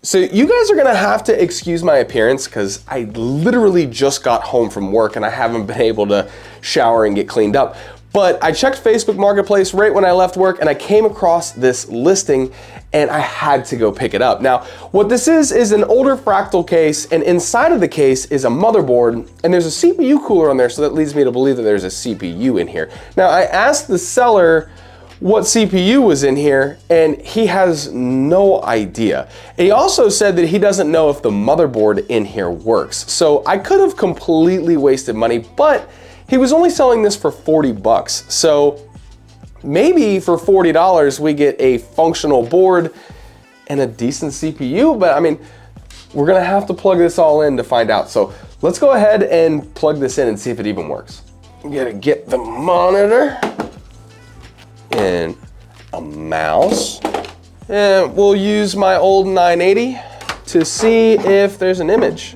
So you guys are gonna have to excuse my appearance because I literally just got home from work and I haven't been able to shower and get cleaned up. But I checked Facebook Marketplace right when I left work and I came across this listing and I had to go pick it up. Now, what this is an older Fractal case, and inside of the case is a motherboard, and there's a CPU cooler on there, so that leads me to believe that there's a CPU in here. Now, I asked the seller what CPU was in here, and he has no idea. And he also said that he doesn't know if the motherboard in here works. So I could have completely wasted money, but he was only selling this for 40 bucks. So maybe for $40 we get a functional board and a decent CPU, but I mean, we're gonna have to plug this all in to find out. So let's go ahead and plug this in and see if it even works. I'm gonna get the monitor and a mouse, and we'll use my old 980 to see if there's an image.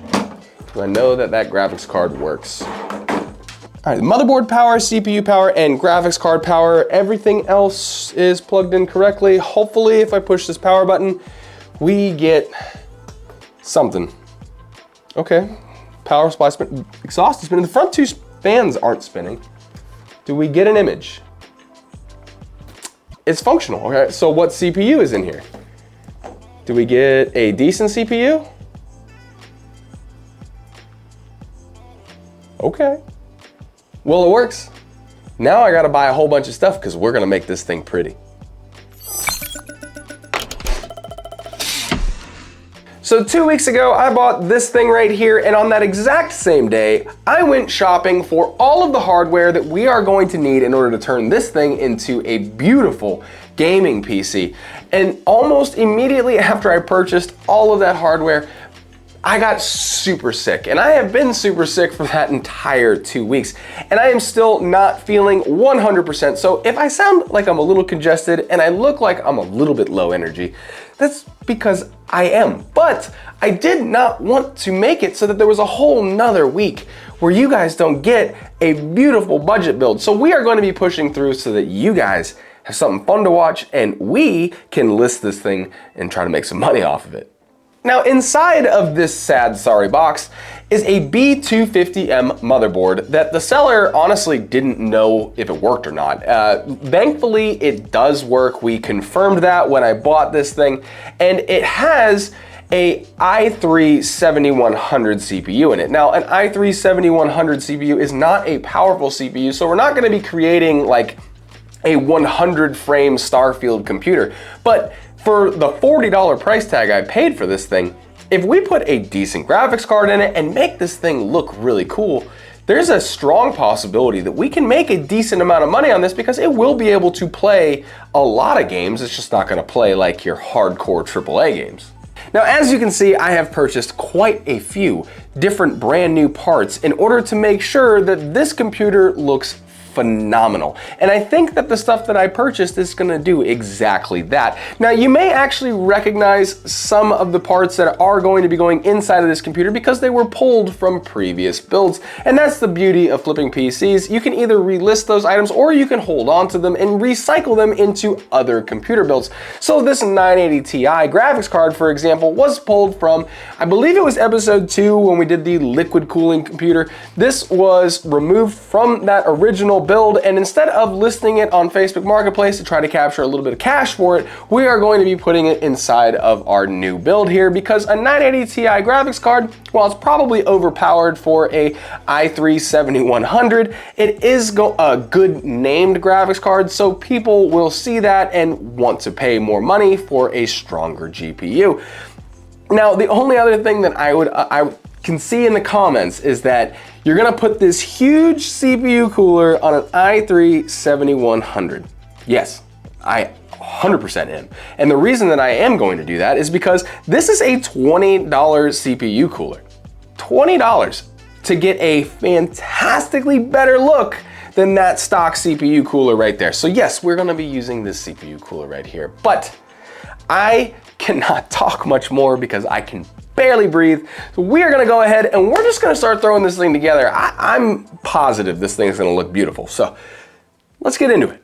I know that that graphics card works. All right, motherboard power, CPU power, and graphics card power. Everything else is plugged in correctly. Hopefully, if I push this power button, we get something. Okay, power supply spin, exhaust is spinning. The front two fans aren't spinning. Do we get an image? It's functional, okay? So what CPU is in here? Do we get a decent CPU? Okay. Well, it works. Now I gotta buy a whole bunch of stuff because we're gonna make this thing pretty. So 2 weeks ago, I bought this thing right here, and on that exact same day, I went shopping for all of the hardware that we are going to need in order to turn this thing into a beautiful gaming PC. And almost immediately after I purchased all of that hardware, I got super sick, and I have been super sick for that entire 2 weeks, and I am still not feeling 100%. So if I sound like I'm a little congested and I look like I'm a little bit low energy, that's because I am. But I did not want to make it so that there was a whole nother week where you guys don't get a beautiful budget build. So we are going to be pushing through so that you guys have something fun to watch and we can list this thing and try to make some money off of it. Now, inside of this sad, sorry box is a B250M motherboard that the seller honestly didn't know if it worked or not. Thankfully, it does work. We confirmed that when I bought this thing, and it has a i3-7100 CPU in it. Now, an i3-7100 CPU is not a powerful CPU, so we're not gonna be creating like a 100 frame Starfield computer, but for the $40 price tag I paid for this thing, if we put a decent graphics card in it and make this thing look really cool, there's a strong possibility that we can make a decent amount of money on this because it will be able to play a lot of games. It's just not gonna play like your hardcore AAA games. Now, as you can see, I have purchased quite a few different brand new parts in order to make sure that this computer looks phenomenal. And I think that the stuff that I purchased is gonna do exactly that. Now, you may actually recognize some of the parts that are going to be going inside of this computer because they were pulled from previous builds. And that's the beauty of flipping PCs. You can either relist those items or you can hold on to them and recycle them into other computer builds. So this 980 Ti graphics card, for example, was pulled from, I believe it was episode 2 when we did the liquid cooling computer. This was removed from that original build, and instead of listing it on Facebook Marketplace to try to capture a little bit of cash for it, we are going to be putting it inside of our new build here because a 980 Ti graphics card, while it's probably overpowered for a i3-7100, it is a good named graphics card, so people will see that and want to pay more money for a stronger GPU. Now, the only other thing that I can see in the comments is that you're gonna put this huge CPU cooler on an i3-7100. Yes, I 100% am. And the reason that I am going to do that is because this is a $20 CPU cooler. $20 to get a fantastically better look than that stock CPU cooler right there. So yes, we're gonna be using this CPU cooler right here, but I cannot talk much more because I can barely breathe. So we are gonna go ahead and we're just gonna start throwing this thing together. I'm positive this thing is gonna look beautiful. So let's get into it.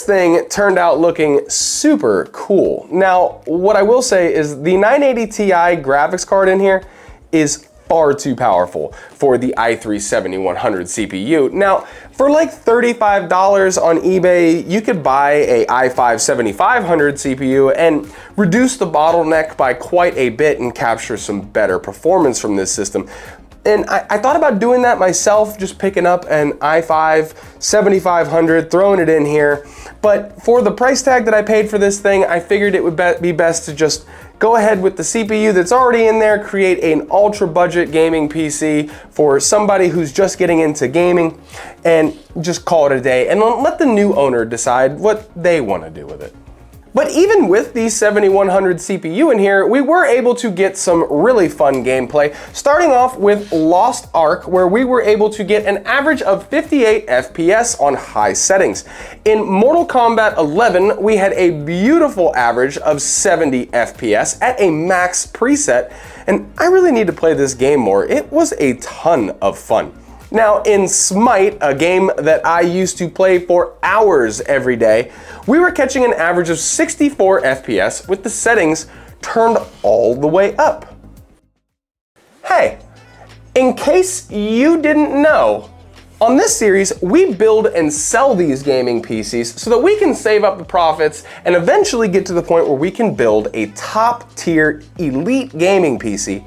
thing turned out looking super cool. Now, what I will say is the 980 Ti graphics card in here is far too powerful for the i3-7100 CPU. Now, for like $35 on eBay, you could buy a i5-7500 CPU and reduce the bottleneck by quite a bit and capture some better performance from this system. And I thought about doing that myself, just picking up an i5-7500, throwing it in here. But for the price tag that I paid for this thing, I figured it would be best to just go ahead with the CPU that's already in there, create an ultra budget gaming PC for somebody who's just getting into gaming, and just call it a day and let the new owner decide what they want to do with it. But even with the 7100 CPU in here, we were able to get some really fun gameplay, starting off with Lost Ark, where we were able to get an average of 58 FPS on high settings. In Mortal Kombat 11, we had a beautiful average of 70 FPS at a max preset, and I really need to play this game more. It was a ton of fun. Now, in Smite, a game that I used to play for hours every day, we were catching an average of 64 FPS with the settings turned all the way up. Hey, in case you didn't know, on this series, we build and sell these gaming PCs so that we can save up the profits and eventually get to the point where we can build a top-tier elite gaming PC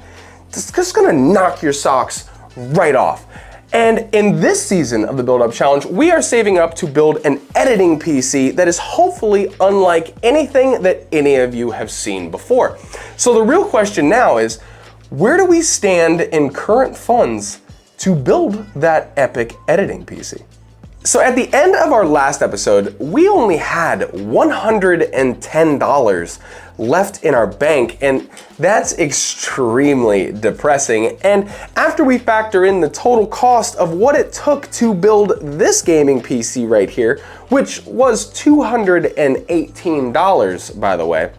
that's just gonna knock your socks right off. And in this season of the Build Up Challenge, we are saving up to build an editing PC that is hopefully unlike anything that any of you have seen before. So the real question now is, where do we stand in current funds to build that epic editing PC? So at the end of our last episode, we only had $110 left in our bank, and that's extremely depressing. And after we factor in the total cost of what it took to build this gaming PC right here, which was $218, by the way,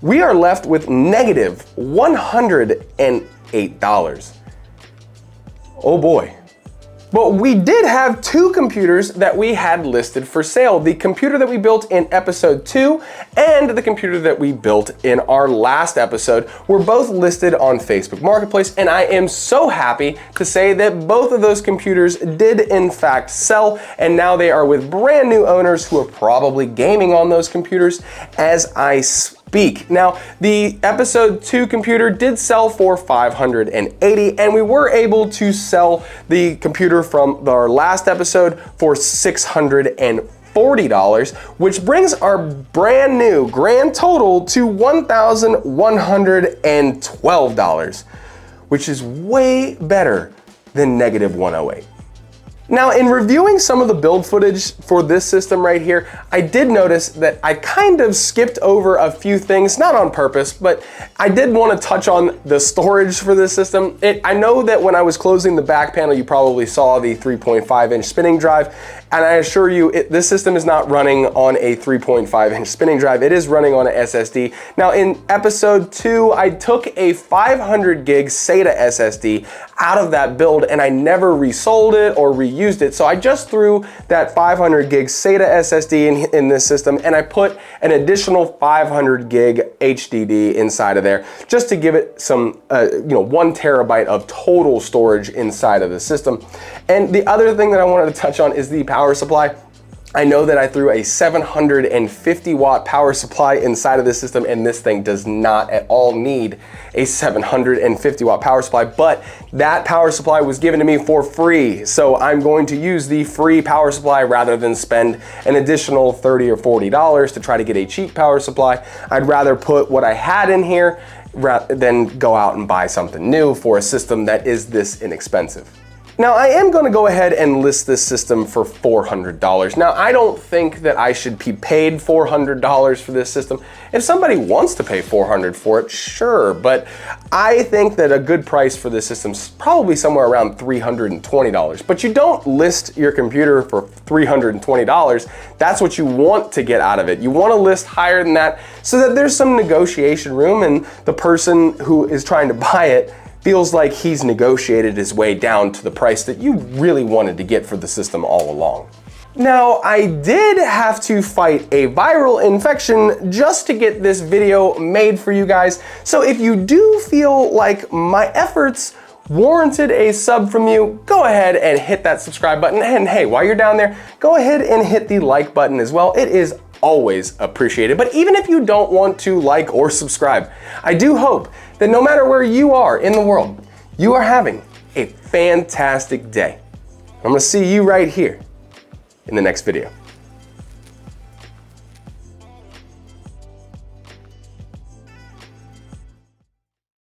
we are left with negative $108. Oh boy. But we did have two computers that we had listed for sale. The computer that we built in episode 2 and the computer that we built in our last episode were both listed on Facebook Marketplace, and I am so happy to say that both of those computers did in fact sell, and now they are with brand new owners who are probably gaming on those computers as I speak. Now, the episode 2 computer did sell for $580, and we were able to sell the computer from our last episode for $640, which brings our brand new grand total to $1,112, which is way better than negative 108. Now, in reviewing some of the build footage for this system right here, I did notice that I kind of skipped over a few things, not on purpose, but I did want to touch on the storage for this system. I know that when I was closing the back panel, you probably saw the 3.5-inch spinning drive, and I assure you, this system is not running on a 3.5-inch spinning drive. It is running on an SSD. Now, in episode 2, I took a 500 gig SATA SSD out of that build, and I never resold it or reused it. So I just threw that 500 gig SATA SSD in this system, and I put an additional 500 gig HDD inside of there just to give it some, 1 terabyte of total storage inside of the system. And the other thing that I wanted to touch on is the power supply. I know that I threw a 750 watt power supply inside of this system, and this thing does not at all need a 750 watt power supply, but that power supply was given to me for free. So I'm going to use the free power supply rather than spend an additional $30 or $40 to try to get a cheap power supply. I'd rather put what I had in here rather than go out and buy something new for a system that is this inexpensive. Now, I am going to go ahead and list this system for $400. Now, I don't think that I should be paid $400 for this system. If somebody wants to pay $400 for it, sure, but I think that a good price for this system is probably somewhere around $320. But you don't list your computer for $320. That's what you want to get out of it. You want to list higher than that so that there's some negotiation room, and the person who is trying to buy it feels like he's negotiated his way down to the price that you really wanted to get for the system all along. Now, I did have to fight a viral infection just to get this video made for you guys. So if you do feel like my efforts warranted a sub from you, go ahead and hit that subscribe button. And hey, while you're down there, go ahead and hit the like button as well. It is always appreciated. But even if you don't want to like or subscribe, I do hope that no matter where you are in the world, you are having a fantastic day. I'm gonna see you right here in the next video.